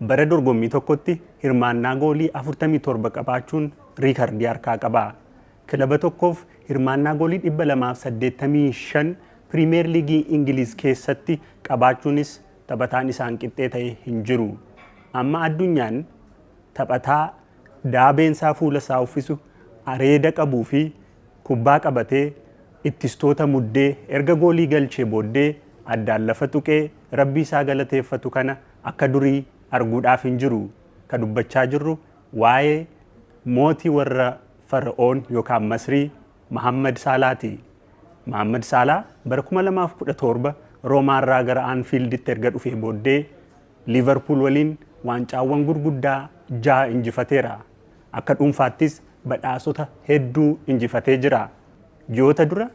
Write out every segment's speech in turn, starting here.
bara dorgommii tokkotti hirmaannaa goolii 47 qabaachuun riikardii harkaa qaba. Kilaba tokkoof hirmaannaa goolii 285 Piriimeer Liigii Ingiliiz keessatti qabaachuunis taphataan isaan qixxee ta'e hin jiru. Amma addunyaan taphataa daabeensaa fuula isaa uffisu areeda qabuu fi kubbaa qabatee ittistoota muddee erga goolii galchee booddee addaan lafa tuqee rabbii isaa galateeffatu kana akka durii arguudhaaf hin jiru. Kan dubbachaa jirru waa'ee mootii warra Fara'oon yookaan Masrii Mohaammed Saalaati. Mohaammed Saalaa bara 2017 Roomaarraa gara Aanfiilditti erga dhufee booddee Liivarpuul waliin waancaawwan gurguddaa 6 injifateera. Akka dhuunfaattis badhaasota hedduu injifatee jira. Ji'oota dura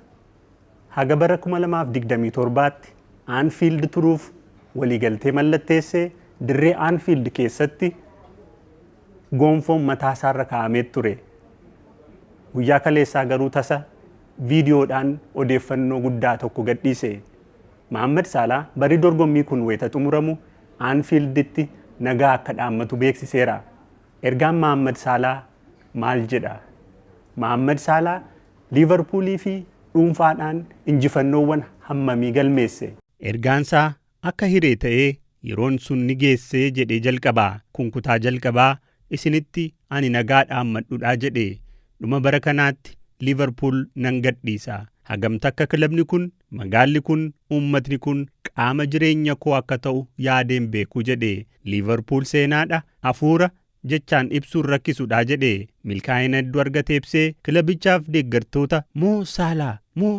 haga bara 2027tti Aanfiild turuuf waliigaltee mallatteessee dirree Aanfiild keessatti gonfoon mataa isaarra kaa'amee ture. Guyyaa kaleessaa garuu tasa viidiyoodhaan odeeffannoo guddaa tokko gadhiise. Mohaammed Saalaa barii dorgommii kun wayita xumuramu Aanfiilditti nagaa akka dhaammatu beeksiseera. Ergaan Mohaammed Saalaa maal jedha? Mohaammed Saalaa Liivarpuulii fi dhuunfaadhaan injifannoowwan hammamii galmeesse? Ergaansaa akka hiree ta'ee yeroon sun ni geessee jedhee jalqabaa. Kun kutaa jalqabaa isinitti ani nagaa dhaammadhuudhaa jedhe. Dhuma bara kanaatti Liivarpuul nan gadhiisa. Hagamta akka kilabni kun, magaalli kun, uummatni kun qaama jireenya koo akka ta'u yaadeen beekuu jedhe. Liivarpuul seenaadha, hafuura jechaan ibsuun rakkisuudha jedhe. Milkaa'ina hedduu argatee ibsee kilabichaaf deeggartoota moo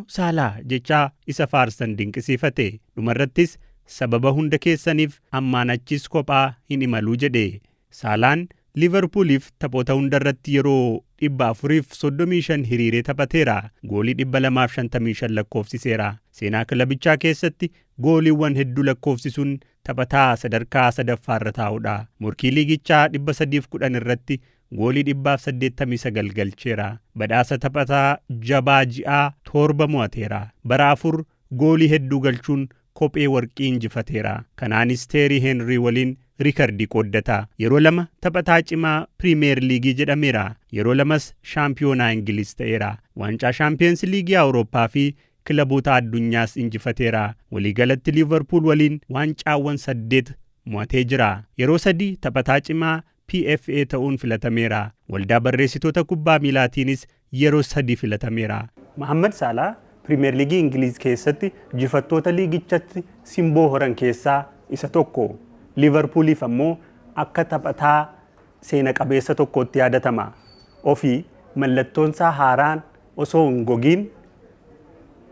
saalaa jechaa isa faarsan dinqisiifate. Dhumarrattis sababa hunda keessaniif ammaan achis kophaa hin imaluu jedhe. Saalaan Liivarpuuliif taphoota hundarratti yeroo 435 hiriiree taphateera. Goolii 255 lakkoofsiseera. Seenaa kilabichaa keessatti gooliiwwan hedduu lakkoofsisuun taphataa sadarkaa sadaffaarra taa'udha. Morkii liigichaa 310 irratti goolii 189 galcheera. Badhaasa taphataa jabaa ji'aa 7 mo'ateera. Bara 4 goolii hedduu galchuun kophee warqii injifateera. Kanaanis Teerii Heenrii waliin riikardii qooddata. Yeroo 2 taphataa cimaa Piriimeer Liigii jedhameera. Yeroo 2s shaampiyoonaa Ingiliiz ta'eera. Waancaa Shaampiyoons Liigii Awurooppaa fi kilaboota addunyaas injifateera. Waliigalatti Liivarpuul waliin waancaawwan 8 mo'atee jira. Yeroo 3 taphataa cimaa PFA ta'uun filatameera. Waldaa barreessitoota kubbaa miilaatiinis yeroo 3 filatameera. Mohaammed Saalaa Piriimeer Liigii Ingiliiz keessatti injifattoota liigichatti simboo horan keessaa isa tokko. Liivarpuuliif ammoo akka taphataa seena qabeessa tokkotti yaadatama. Ofii mallattoonsaa haaraan osoo hin gogiin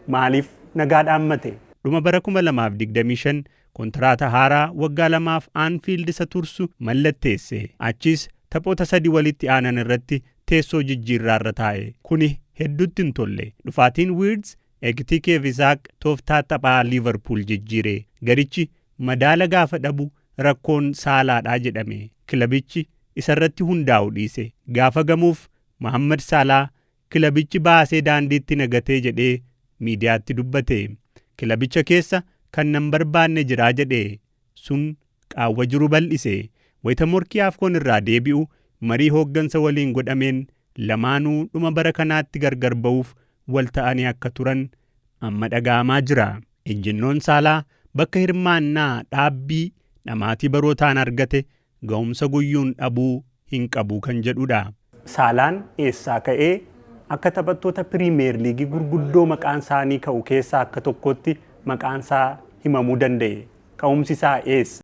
maaliif nagaa dhaammate? Dhuma bara 2025 kontraata haaraa waggaa 2f Aanfiild isa tursu mallatteesse. Achis taphoota 3 walitti aanan irratti teessoo jijjiirraarra taa'e. Kuni hedduutti hin tolle. Dhufaatiin Wirtz Ekitike Visaaq tooftaa taphaa Liivarpuul jijjiire. Garichi madaala gaafa dhabu rakkoon saalaadhaa jedhame. Kilabichi isarratti hundaa'u dhiise. Gaafa gamuuf Mohaammed Saalaa kilabichi baasee daandiitti nagatee jedhee miidiyaatti dubbate. Kilabicha keessa kan nan barbaanne jiraa jedhe. Sun qaawwa jiru bal'ise. Wayita morkii Afkoon irraa deebi'u marii hooggansa waliin godhameen lamaanuu dhuma bara kanaatti gargar ba'uuf wal ta'anii akka turan amma dhaga'amaa jira. Injinnoon Saalaa bakka hirmaannaa dhaabbii dhamaatii barootaan argate ga'umsa guyyuun dhabuu hin qabu kan jedhudha. Saalaan eessaa ka'ee akka taphattoota Piriimeer Liigii gurguddoo maqaan isaanii ka'u keessaa akka tokkotti maqaan isaa himamuu danda'e. Ka'umsi isaa eessa?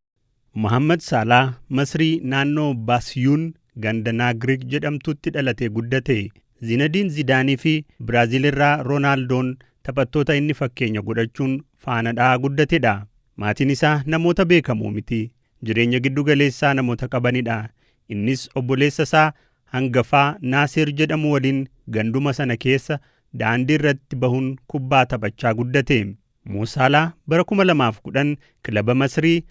Mohaammed Saalaa Masrii naannoo Baasiyuun ganda Naagiriik jedhamtutti dhalatee guddate. Zinadiin Zidaanii fi Biraaziil irraa Roonaaldoon taphattoota inni fakkeenya godhachuun faanadhaa guddatedha. Maatiin isaa namoota beekamoo miti. Jireenya giddu galeessaa namoota qabanidha. Innis obboleessa isaa hangafaa Naasir jedhamu waliin ganduma sana keessa daandii irratti bahuun kubbaa taphachaa guddate. Moo Saalaa bara 2010 kilaba Masrii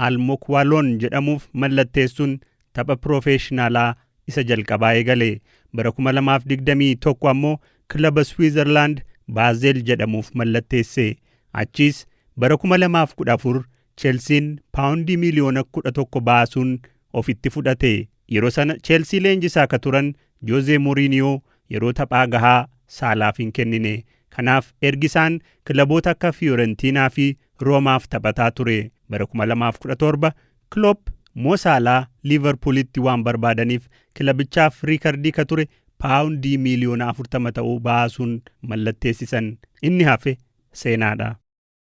Almokwaloon jedhamuuf mallatteessuun tapha piroofeeshinaalaa isa jalqabaa eegale. Bara 2021 ammoo kilaba Switzerland Baazel jedhamuuf mallatteesse. Achis bara 2014 Chelsiin paawundii miliyoona 11 baasuun ofitti fudhate. Yeroo sana Chelsea leenjisaa akka turan Jose Mourinho yeroo taphaa gahaa Saalaaf hin kennine. Kanaaf ergisaan kilaboota akka Fiorentinaa fi Roomaaf taphataa ture. Bara 2017 Klopp Mo Salah Liverpoolitti waan barbaadaniif kilabichaaf riikardii ka ture paawundii miliyoona 40 ta'uu baasuun mallatteessisan. Inni hafe seenaadha.